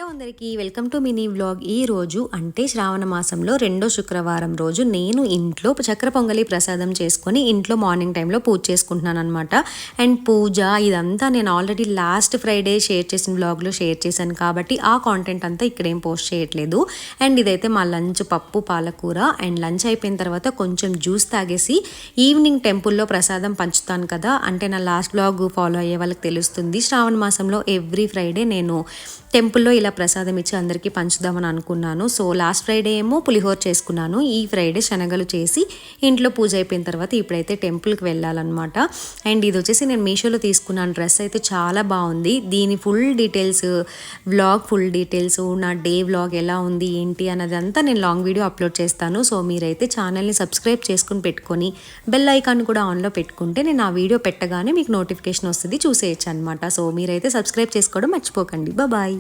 Hello అందరికీ welcome to mini vlog. ఈ రోజు అంటే శ్రావణ మాసంలో రెండో శుక్రవారం రోజు నేను ఇంట్లో చక్కెర పొంగలి ప్రసాదం చేసుకొని ఇంట్లో మార్నింగ్ టైంలో పూజ చేసుకుంటున్నాను అనమాట. అండ్ పూజ ఇదంతా నేను ఆల్రెడీ లాస్ట్ ఫ్రైడే షేర్ చేసిన వ్లాగ్లో షేర్ చేశాను కాబట్టి ఆ కాంటెంట్ అంతా ఇక్కడేం పోస్ట్ చేయట్లేదు. అండ్ ఇదైతే మా లంచ్ పప్పు పాలకూర. అండ్ లంచ్ అయిపోయిన తర్వాత కొంచెం జ్యూస్ తాగేసి ఈవినింగ్ టెంపుల్లో ప్రసాదం పంచుతాను కదా, అంటే నా లాస్ట్ వ్లాగ్ ఫాలో అయ్యే వాళ్ళకి తెలుస్తుంది. శ్రావణ మాసంలో ఎవ్రీ ఫ్రైడే నేను టెంపుల్లో ఇలా ప్రసాదం ఇచ్చి అందరికీ పంచుదామని అనుకున్నాను. సో లాస్ట్ ఫ్రైడే ఏమో పులిహోర చేసుకున్నాను, ఈ ఫ్రైడే శనగలు చేసి ఇంట్లో పూజ అయిపోయిన తర్వాత ఇప్పుడైతే టెంపుల్కి వెళ్ళాలన్నమాట. అండ్ ఇది వచ్చేసి నేను మీషోలో తీసుకున్నాను డ్రెస్, అయితే చాలా బాగుంది. దీని full details vlog, full details, నా డే వ్లాగ్ ఎలా ఉంది ఏంటి అన్నదంతా నేను లాంగ్ వీడియో అప్లోడ్ చేస్తాను. సో మీరైతే ఛానల్ని సబ్స్క్రైబ్ చేసుకుని పెట్టుకొని బెల్ ఐకాన్ కూడా ఆన్లో పెట్టుకుంటే నేను ఆ వీడియో పెట్టగానే మీకు నోటిఫికేషన్ వస్తుంది, చూసేయచ్చు అనమాట. సో మీరైతే సబ్స్క్రైబ్ చేసుకోవడం మర్చిపోకండి. బాయ్.